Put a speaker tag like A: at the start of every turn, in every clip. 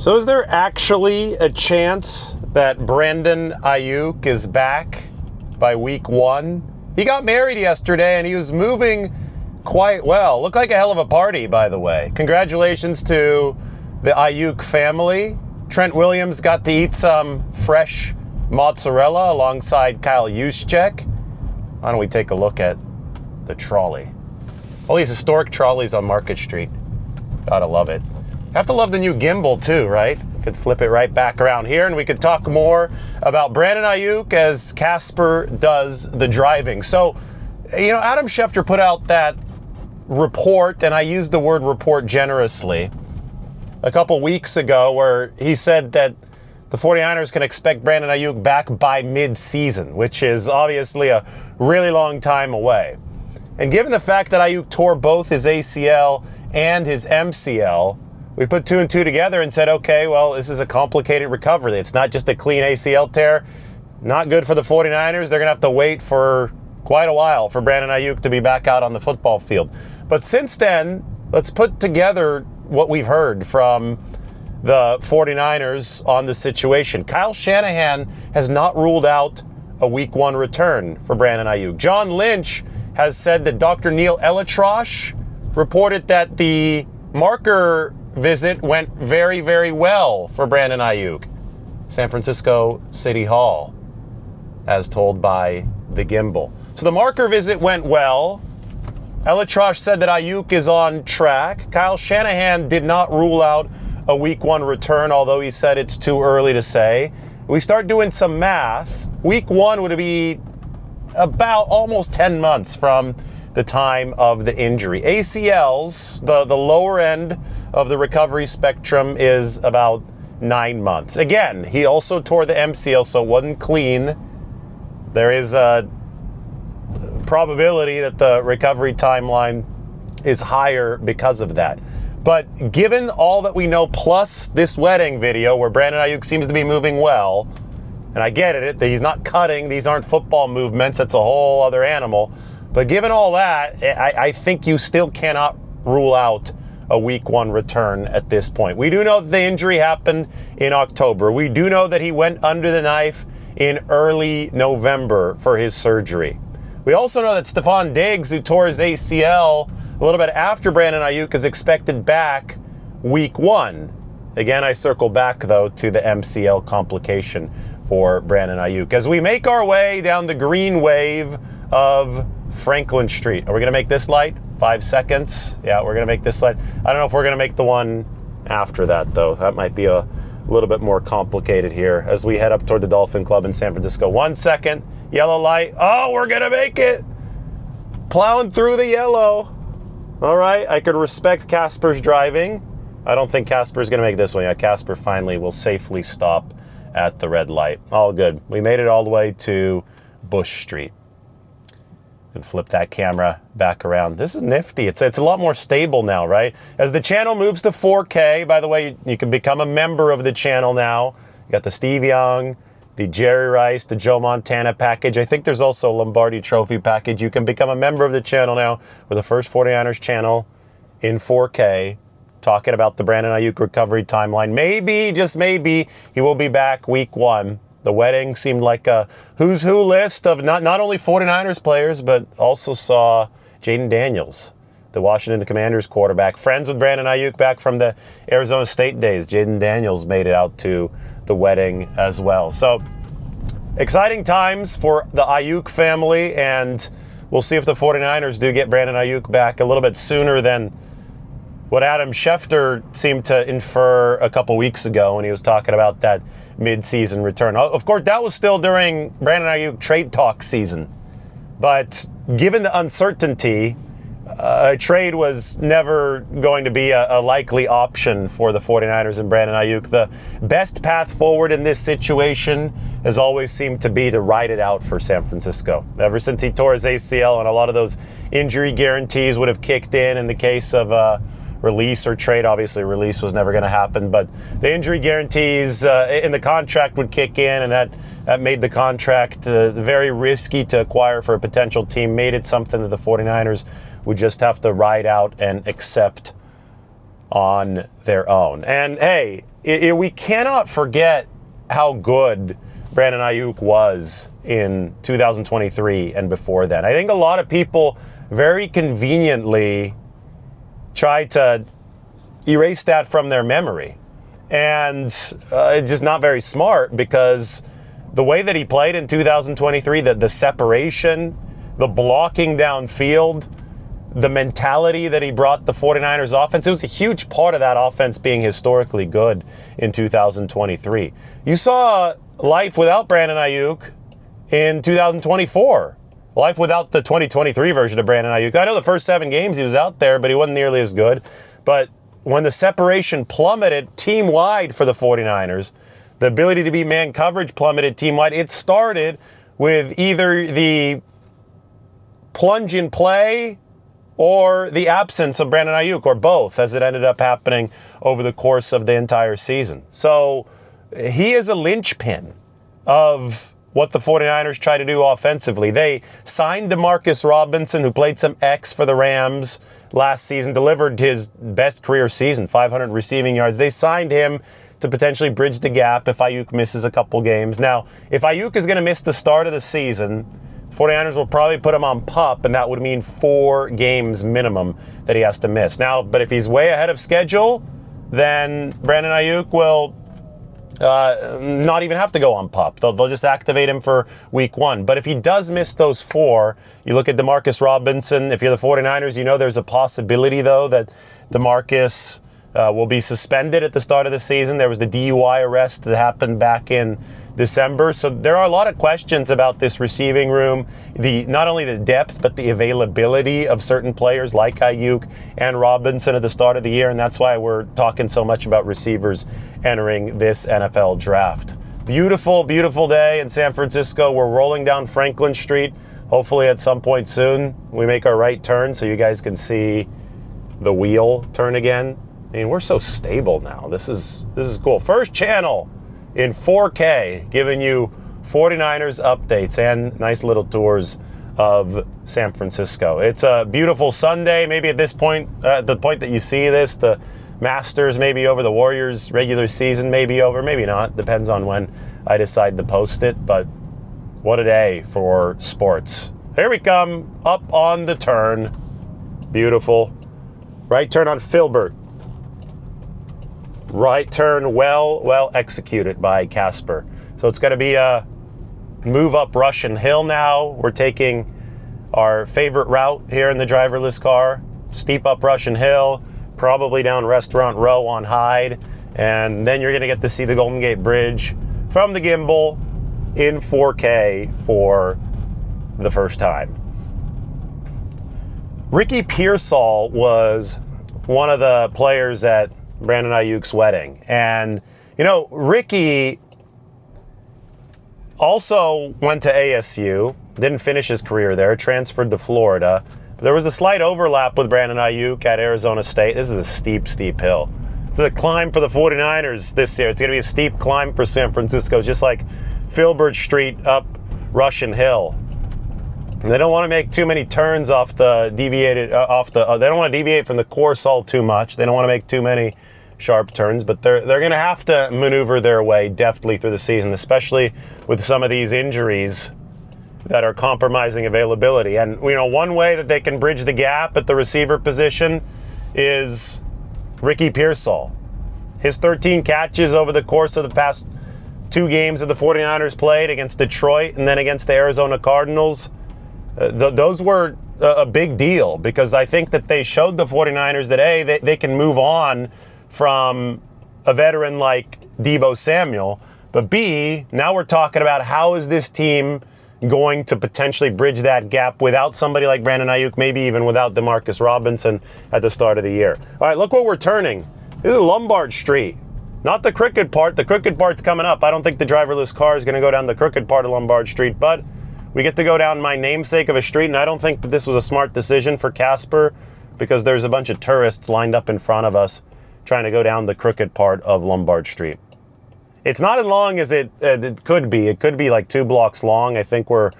A: So is there actually a chance that Brandon Aiyuk is back by week 1? He got married yesterday and he was moving quite well. Looked like a hell of a party, by the way. Congratulations to the Aiyuk family. Trent Williams got to eat some fresh mozzarella alongside Kyle Juszczyk. Why don't we take a look at the trolley? All these historic trolleys on Market Street. Gotta love it. Have to love the new gimbal too, right? Could flip it right back around here and we could talk more about Brandon Aiyuk as Casper does the driving. So, Adam Schefter put out that report, and I use the word report generously, a couple weeks ago, where he said that the 49ers can expect Brandon Aiyuk back by mid-season, which is obviously a really long time away. And given the fact that Aiyuk tore both his ACL and his MCL, we put 2 and 2 together and said, okay, well, this is a complicated recovery. It's not just a clean ACL tear. Not good for the 49ers. They're going to have to wait for quite a while for Brandon Aiyuk to be back out on the football field. But since then, let's put together what we've heard from the 49ers on the situation. Kyle Shanahan has not ruled out a week 1 return for Brandon Aiyuk. John Lynch has said that Dr. Neil Elitrosh reported that the marker visit went very, very well for Brandon Aiyuk. San Francisco City Hall, as told by the gimbal. So the marker visit went well. Elitrosh said that Aiyuk is on track. Kyle Shanahan did not rule out a week 1 return, although he said it's too early to say. We start doing some math. Week 1 would be about almost 10 months from the time of the injury. ACLs, the lower end of the recovery spectrum, is about 9 months. Again, he also tore the MCL, so it wasn't clean. There is a probability that the recovery timeline is higher because of that. But given all that we know, plus this wedding video where Brandon Aiyuk seems to be moving well, and I get it, that he's not cutting, these aren't football movements, that's a whole other animal. But given all that, I think you still cannot rule out a week 1 return at this point. We do know that the injury happened in October. We do know that he went under the knife in early November for his surgery. We also know that Stephon Diggs, who tore his ACL a little bit after Brandon Aiyuk, is expected back week 1. Again, I circle back, though, to the MCL complication for Brandon Aiyuk. As we make our way down the green wave of Franklin Street. Are we going to make this light? 5 seconds. Yeah, we're going to make this light. I don't know if we're going to make the one after that, though. That might be a little bit more complicated here as we head up toward the Dolphin Club in San Francisco. 1 second. Yellow light. Oh, we're going to make it. Plowing through the yellow. All right. I could respect Casper's driving. I don't think Casper's going to make this one. Yeah, Casper finally will safely stop at the red light. All good. We made it all the way to Bush Street. And flip that camera back around. This is nifty. It's a lot more stable now, right? As the channel moves to 4K, by the way, you can become a member of the channel now. You got the Steve Young, the Jerry Rice, the Joe Montana package. I think there's also a Lombardi Trophy package. You can become a member of the channel now. We're the first 49ers channel in 4K talking about the Brandon Aiyuk recovery timeline. Maybe, just maybe, he will be back week 1. The wedding seemed like a who's who list of not only 49ers players, but also saw Jaden Daniels, the Washington Commanders quarterback, friends with Brandon Aiyuk back from the Arizona State days. Jaden Daniels made it out to the wedding as well. So exciting times for the Aiyuk family, and we'll see if the 49ers do get Brandon Aiyuk back a little bit sooner than what Adam Schefter seemed to infer a couple weeks ago when he was talking about that mid-season return. Of course, that was still during Brandon Aiyuk trade talk season. But given the uncertainty, a trade was never going to be a likely option for the 49ers and Brandon Aiyuk. The best path forward in this situation has always seemed to be to ride it out for San Francisco. Ever since he tore his ACL, and a lot of those injury guarantees would have kicked in the case of release or trade. Obviously, release was never going to happen, but the injury guarantees in the contract would kick in, and that made the contract very risky to acquire for a potential team, made it something that the 49ers would just have to ride out and accept on their own. And hey, we cannot forget how good Brandon Aiyuk was in 2023 and before then. I think a lot of people very conveniently try to erase that from their memory. And it's just not very smart, because the way that he played in 2023, the separation, the blocking downfield, the mentality that he brought the 49ers offense, it was a huge part of that offense being historically good in 2023. You saw life without Brandon Aiyuk in 2024. Life without the 2023 version of Brandon Aiyuk. I know the first 7 games he was out there, but he wasn't nearly as good. But when the separation plummeted team-wide for the 49ers, the ability to beat man coverage plummeted team-wide. It started with either the plunge in play or the absence of Brandon Aiyuk, or both, as it ended up happening over the course of the entire season. So he is a linchpin of what the 49ers try to do offensively. They signed Demarcus Robinson, who played some X for the Rams last season, delivered his best career season, 500 receiving yards. They signed him to potentially bridge the gap if Aiyuk misses a couple games. Now, if Aiyuk is going to miss the start of the season, 49ers will probably put him on PUP, and that would mean 4 games minimum that he has to miss. Now, but if he's way ahead of schedule, then Brandon Aiyuk will not even have to go on PUP. They'll just activate him for week 1. But if he does miss those 4, you look at Demarcus Robinson. If you're the 49ers, you know there's a possibility, though, that Demarcus will be suspended at the start of the season. There was the DUI arrest that happened back in December. So there are a lot of questions about this receiving room, not only the depth, but the availability of certain players like Aiyuk and Robinson at the start of the year. And that's why we're talking so much about receivers entering this NFL draft. Beautiful, beautiful day in San Francisco. We're rolling down Franklin Street. Hopefully at some point soon we make our right turn so you guys can see the wheel turn again. I mean, we're so stable now. This is cool. First channel in 4K, giving you 49ers updates and nice little tours of San Francisco. It's a beautiful Sunday. Maybe at this point, the point that you see this, the Masters may be over, the Warriors regular season may be over, maybe not. Depends on when I decide to post it. But what a day for sports. Here we come, up on the turn. Beautiful. Right turn on Filbert. Right turn well executed by Casper. So it's going to be a move up Russian Hill now. We're taking our favorite route here in the driverless car. Steep up Russian Hill, probably down Restaurant Row on Hyde. And then you're going to get to see the Golden Gate Bridge from the gimbal in 4K for the first time. Ricky Pearsall was one of the players at Brandon Aiyuk's wedding. And, you know, Ricky also went to ASU, didn't finish his career there, transferred to Florida. There was a slight overlap with Brandon Aiyuk at Arizona State. This is a steep, steep hill. It's a climb for the 49ers this year. It's going to be a steep climb for San Francisco, just like Filbert Street up Russian Hill. They don't want to make too many turns off the deviated, they don't want to deviate from the course all too much. They don't want to make too many sharp turns, but they're going to have to maneuver their way deftly through the season, especially with some of these injuries that are compromising availability. And, you know, one way that they can bridge the gap at the receiver position is Ricky Pearsall. His 13 catches over the course of the past 2 games that the 49ers played against Detroit and then against the Arizona Cardinals, those were a big deal, because I think that they showed the 49ers that, A, they can move on from a veteran like Deebo Samuel, but B, now we're talking about how is this team going to potentially bridge that gap without somebody like Brandon Aiyuk, maybe even without Demarcus Robinson at the start of the year. All right, look what we're turning. This is Lombard Street, not the crooked part. The crooked part's coming up. I don't think the driverless car is going to go down the crooked part of Lombard Street, but we get to go down my namesake of a street, and I don't think that this was a smart decision for Casper, because there's a bunch of tourists lined up in front of us trying to go down the crooked part of Lombard Street. It's not as long as it could be. It could be like 2 blocks long. I think we're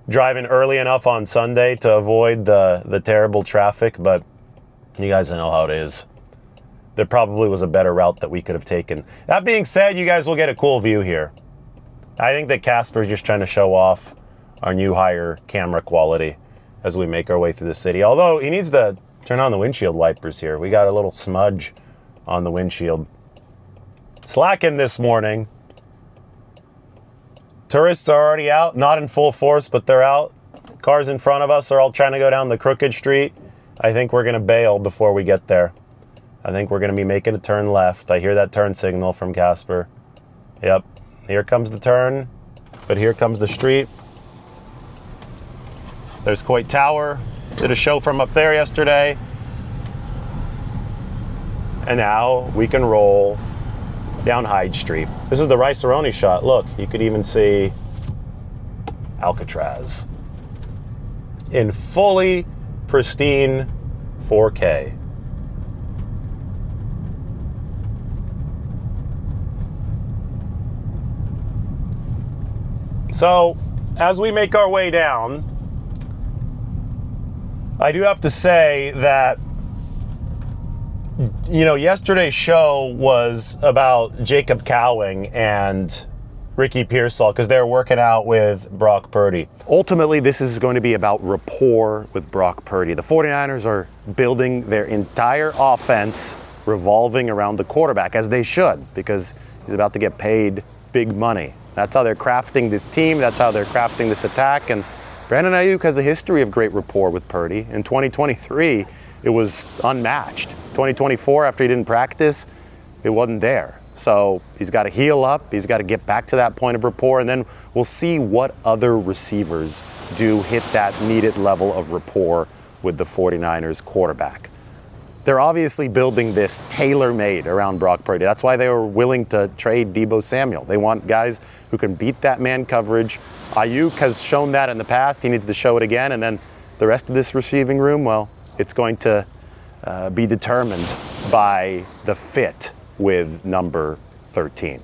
A: driving early enough on Sunday to avoid the terrible traffic, but you guys know how it is. there probably was a better route that we could have taken. That being said, you guys will get a cool view here. I think that Casper's just trying to show off our new higher camera quality as we make our way through the city. Although he needs to turn on the windshield wipers here. We got a little smudge on the windshield. Slacking this morning. Tourists are already out, not in full force, but they're out. Cars in front of us are all trying to go down the crooked street. I think we're going to bail before we get there. I think we're going to be making a turn left. I hear that turn signal from Casper. Yep, here comes the turn, but here comes the street. There's Coit Tower. Did a show from up there yesterday. And now we can roll down Hyde Street. This is the Rice-A-Roni shot. Look, you could even see Alcatraz in fully pristine 4K. So, as we make our way down, I do have to say that, you know, yesterday's show was about Jacob Cowing and Ricky Pearsall because they're working out with Brock Purdy. Ultimately, this is going to be about rapport with Brock Purdy. The 49ers are building their entire offense revolving around the quarterback, as they should, because he's about to get paid big money. That's how they're crafting this team. That's how they're crafting this attack. And Brandon Aiyuk has a history of great rapport with Purdy. In 2023, it was unmatched. 2024, after he didn't practice, it wasn't there. So he's got to heal up. He's got to get back to that point of rapport. And then we'll see what other receivers do hit that needed level of rapport with the 49ers quarterback. They're obviously building this tailor-made around Brock Purdy. That's why they were willing to trade Deebo Samuel. They want guys who can beat that man coverage. Aiyuk has shown that in the past. He needs to show it again. And then the rest of this receiving room, well, it's going to be determined by the fit with number 13.